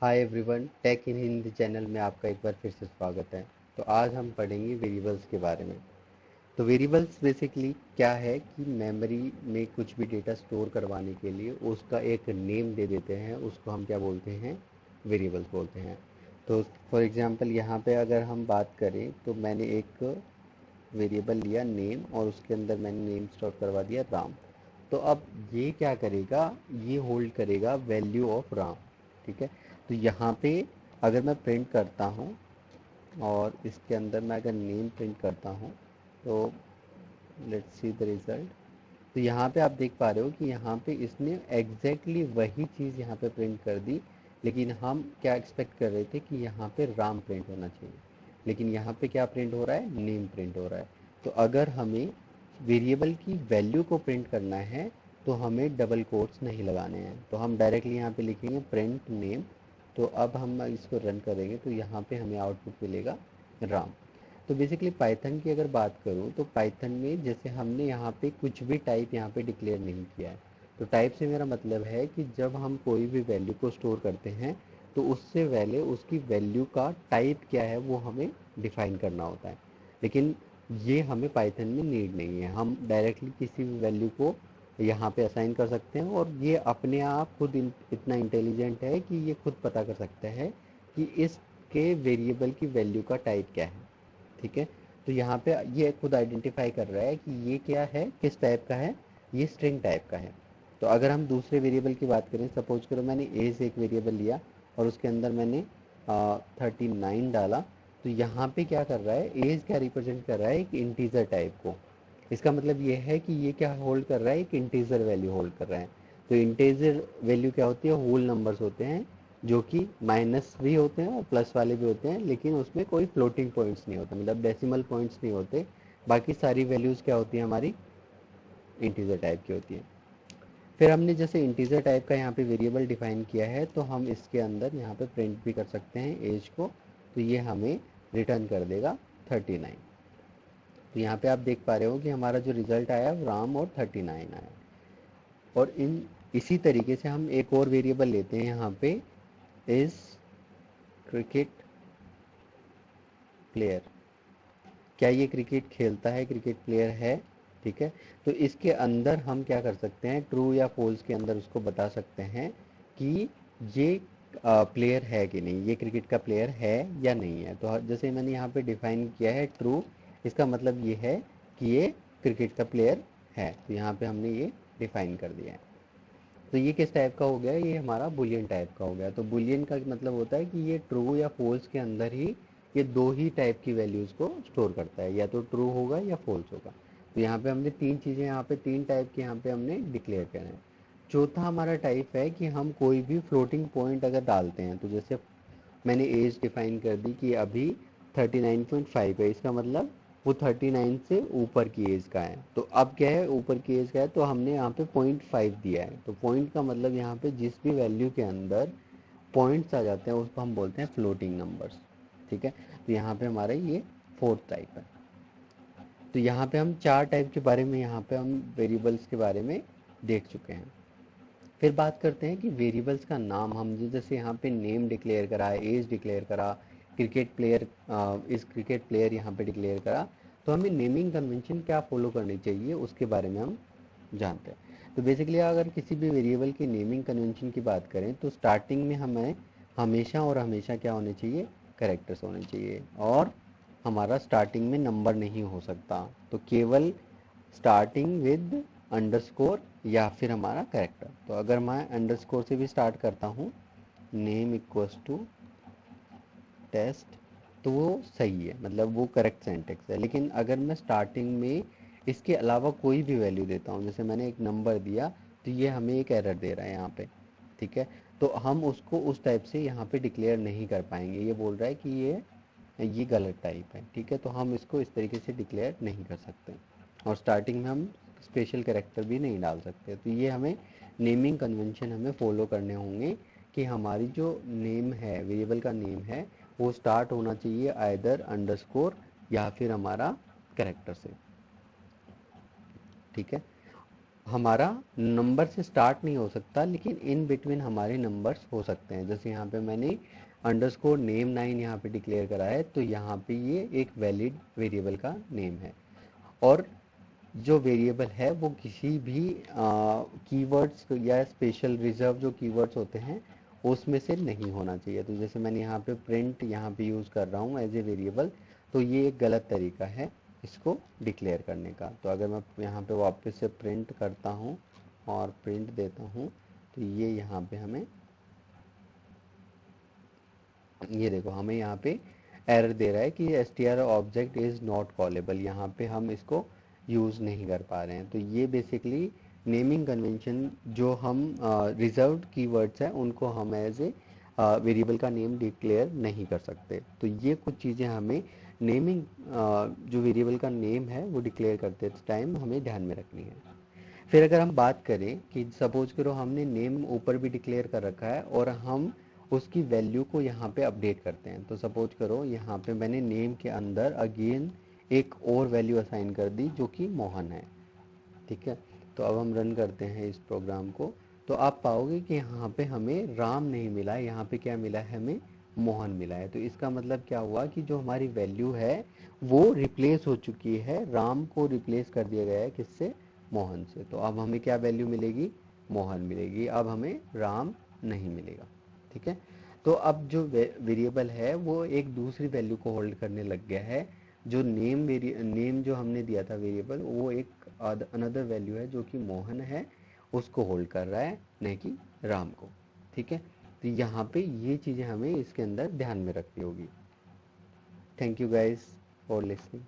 Hi everyone, take इन Hindi channel में आपका एक बार फिर से स्वागत है। तो आज हम पढ़ेंगे वेरिएबल्स के बारे में। तो वेरिएबल्स बेसिकली क्या है कि मेमोरी में कुछ भी डेटा स्टोर करवाने के लिए उसका एक नेम दे देते हैं, उसको हम क्या बोलते हैं, वेरिएबल्स बोलते हैं। तो फॉर एग्जांपल यहाँ पे अगर हम बात करें तो मैंने एक वेरिएबल लिया नेम और उसके अंदर मैंने नेम स्टोर करवा दिया राम। तो अब ये क्या करेगा, ये होल्ड करेगा वैल्यू ऑफ राम। ठीक है। तो यहाँ पे अगर मैं प्रिंट करता हूँ और इसके अंदर मैं अगर नेम प्रिंट करता हूँ तो लेट्स सी द रिजल्ट। तो यहाँ पे आप देख पा रहे हो कि यहाँ पे इसने एग्जैक्टली वही चीज़ यहाँ पे प्रिंट कर दी, लेकिन हम क्या एक्सपेक्ट कर रहे थे कि यहाँ पे राम प्रिंट होना चाहिए, लेकिन यहाँ पे क्या प्रिंट हो रहा है, नेम प्रिंट हो रहा है। तो अगर हमें वेरिएबल की वैल्यू को प्रिंट करना है तो हमें डबल कोट्स नहीं लगाने हैं, तो हम डायरेक्टली यहाँ पे लिखेंगे प्रिंट नेम। तो अब हम इसको रन करेंगे तो यहाँ पे हमें आउटपुट मिलेगा राम। तो बेसिकली पाइथन की अगर बात करूँ तो पाइथन में जैसे हमने यहाँ पे कुछ भी टाइप यहाँ पे डिक्लेयर नहीं किया है। तो टाइप से मेरा मतलब है कि जब हम कोई भी वैल्यू को स्टोर करते हैं तो उससे पहले उसकी वैल्यू का टाइप क्या है वो हमें डिफाइन करना होता है। लेकिन ये हमें पाइथन में नीड नहीं है, हम डायरेक्टली किसी भी वैल्यू को यहाँ पे असाइन कर सकते हैं और ये अपने आप खुद इतना इंटेलिजेंट है कि ये खुद पता कर सकता है कि इसके वेरिएबल की वैल्यू का टाइप क्या है। ठीक है। तो यहाँ पे ये खुद आइडेंटिफाई कर रहा है कि ये क्या है, किस टाइप का है, ये स्ट्रिंग टाइप का है। तो अगर हम दूसरे वेरिएबल की बात करें, सपोज करो मैंने एज एक वेरिएबल लिया और उसके अंदर मैंने 39 डाला। तो यहाँ पे क्या कर रहा है, एज क्या रिप्रेजेंट कर रहा है, एक इंटीजर टाइप को। इसका मतलब ये है कि ये क्या होल्ड कर रहा है, एक इंटीजर वैल्यू होल्ड कर रहा है। तो इंटीजर वैल्यू क्या होती है, होल नंबर्स होते हैं जो कि माइनस भी होते हैं और प्लस वाले भी होते हैं, लेकिन उसमें कोई फ्लोटिंग पॉइंट्स नहीं होते, मतलब डेसिमल पॉइंट्स नहीं होते। बाकी सारी वैल्यूज़ क्या होती हैं, हमारी इंटीजर टाइप की होती हैं। फिर हमने जैसे इंटीजर टाइप का यहाँ पे वेरिएबल डिफाइन किया है तो हम इसके अंदर यहाँ पे प्रिंट भी कर सकते हैं एज को। तो ये हमें रिटर्न कर देगा 39। तो यहाँ पे आप देख पा रहे हो कि हमारा जो रिजल्ट आया वो राम और 39 आया। और इन इसी तरीके से हम एक और वेरिएबल लेते हैं यहाँ पे, इज क्रिकेट प्लेयर। क्या ये क्रिकेट खेलता है, क्रिकेट प्लेयर है। ठीक है। तो इसके अंदर हम क्या कर सकते हैं, ट्रू या फॉल्स के अंदर उसको बता सकते हैं कि ये प्लेयर है कि नहीं, ये क्रिकेट का प्लेयर है या नहीं है। तो जैसे मैंने यहाँ पे डिफाइन किया है ट्रू, इसका मतलब ये है कि ये क्रिकेट का प्लेयर है। तो यहाँ पे हमने ये डिफाइन कर दिया है। तो ये किस टाइप का हो गया, ये हमारा बुलियन टाइप का हो गया। तो बुलियन का मतलब होता है कि ये ट्रू या फॉल्स के अंदर ही ये दो ही टाइप की वैल्यूज़ को स्टोर करता है, या तो ट्रू होगा या फॉल्स होगा। तो यहाँ पे हमने तीन चीज़ें, यहाँ पे तीन टाइप की यहाँ पे हमने डिक्लेयर करें हैं। चौथा हमारा टाइप है कि हम कोई भी फ्लोटिंग पॉइंट अगर डालते हैं, तो जैसे मैंने एज डिफाइन कर दी कि अभी 39.5 है, इसका मतलब वो 39 से ऊपर की एज का है। तो अब क्या है, ऊपर की एज का है तो हमने यहाँ पे 0.5 दिया है। तो पॉइंट का मतलब यहाँ पे जिस भी वैल्यू के अंदर पॉइंट्स आ जाते हैं उसको हम बोलते हैं फ्लोटिंग नंबर्स। ठीक है। तो यहाँ पे हमारा ये फोर्थ टाइप है। तो यहाँ पे हम चार टाइप के बारे में, यहाँ पे हम वेरिएबल्स के बारे में देख चुके हैं। फिर बात करते हैं कि वेरिएबल्स का नाम, हम जैसे यहाँ पे नेम डिक्लेयर करा है, एज डिक्लेयर करा, क्रिकेट प्लेयर, इस क्रिकेट प्लेयर यहाँ पे डिक्लेयर करा। तो हमें नेमिंग कन्वेंशन क्या फॉलो करनी चाहिए उसके बारे में हम जानते हैं। तो बेसिकली अगर किसी भी वेरिएबल की नेमिंग कन्वेंशन की बात करें तो स्टार्टिंग में हमें हमेशा और हमेशा क्या होने चाहिए, करेक्टर्स होने चाहिए। और हमारा स्टार्टिंग में नंबर नहीं हो सकता, तो केवल स्टार्टिंग विद अंडरस्कोर या फिर हमारा कैरेक्टर। तो अगर मैं अंडरस्कोर से भी स्टार्ट करता हूँ, नेम इक्वल्स टू टेस्ट, तो वो सही है, मतलब वो करेक्ट सेंटेक्स है। लेकिन अगर मैं स्टार्टिंग में इसके अलावा कोई भी वैल्यू देता हूँ, जैसे मैंने एक नंबर दिया, तो ये हमें एक एरर दे रहा है यहाँ पे। ठीक है। तो हम उसको उस टाइप से यहाँ पे डिक्लेयर नहीं कर पाएंगे, ये बोल रहा है कि ये गलत टाइप है। ठीक है। तो हम इसको इस तरीके से डिक्लेयर नहीं कर सकते और स्टार्टिंग में हम स्पेशल कैरेक्टर भी नहीं डाल सकते। तो ये हमें नेमिंग कन्वेंशन हमें फॉलो करने होंगे कि हमारी जो नेम है, वेरिएबल का नेम है, वो स्टार्ट होना चाहिए आइदर अंडरस्कोर या फिर हमारा कैरेक्टर से। ठीक है। हमारा नंबर से स्टार्ट नहीं हो सकता, लेकिन इन बिटवीन हमारे नंबर्स हो सकते हैं। जैसे यहाँ पे मैंने अंडरस्कोर नेम 9 यहाँ पे डिक्लेयर करा है, तो यहाँ पे ये एक वैलिड वेरिएबल का नेम है। और जो वेरिएबल है वो किसी भी कीवर्ड्स या स्पेशल रिजर्व जो कीवर्ड्स होते हैं उसमें से नहीं होना चाहिए। तो जैसे मैंने यहाँ पे प्रिंट यहाँ पे यूज़ कर रहा हूँ एज ए वेरिएबल, तो ये एक गलत तरीका है इसको डिक्लेयर करने का। तो अगर मैं यहाँ पे वापस से प्रिंट करता हूँ और प्रिंट देता हूँ, तो ये यहाँ पे हमें, ये देखो हमें यहाँ पे एरर दे रहा है कि str object is not callable, यहाँ पे हम इसको यूज़ नहीं कर पा रहे हैं। तो ये बेसिकली नेमिंग कन्वेंशन, जो हम रिजर्व्ड कीवर्ड्स हैं उनको हम एज ए वेरिएबल का नेम डिक्लेयर नहीं कर सकते। तो ये कुछ चीज़ें हमें नेमिंग, जो वेरिएबल का नेम है वो डिक्लेयर करते टाइम हमें ध्यान में रखनी है। फिर अगर हम बात करें कि सपोज करो हमने नेम ऊपर भी डिक्लेयर कर रखा है और हम उसकी वैल्यू को यहाँ पे अपडेट करते हैं। तो सपोज करो यहाँ पे मैंने नेम के अंदर अगेन एक और वैल्यू असाइन कर दी जो कि मोहन है, ठीक है। तो अब हम रन करते हैं इस प्रोग्राम को, तो आप पाओगे कि यहाँ पे हमें राम नहीं मिला है, यहाँ पे क्या मिला है, हमें मोहन मिला है। तो इसका मतलब क्या हुआ कि जो हमारी वैल्यू है वो रिप्लेस हो चुकी है, राम को रिप्लेस कर दिया गया है किससे, मोहन से। तो अब हमें क्या वैल्यू मिलेगी, मोहन मिलेगी, अब हमें राम नहीं मिलेगा, ठीक है। तो अब जो वेरिएबल है वो एक दूसरी वैल्यू को होल्ड करने लग गया है। जो नेम जो हमने दिया था वेरिएबल, वो एक अनदर वैल्यू है जो कि मोहन है, उसको होल्ड कर रहा है, नहीं कि राम को, ठीक है। तो यहाँ पे ये चीज़ें हमें इसके अंदर ध्यान में रखनी होगी। Thank you guys for listening.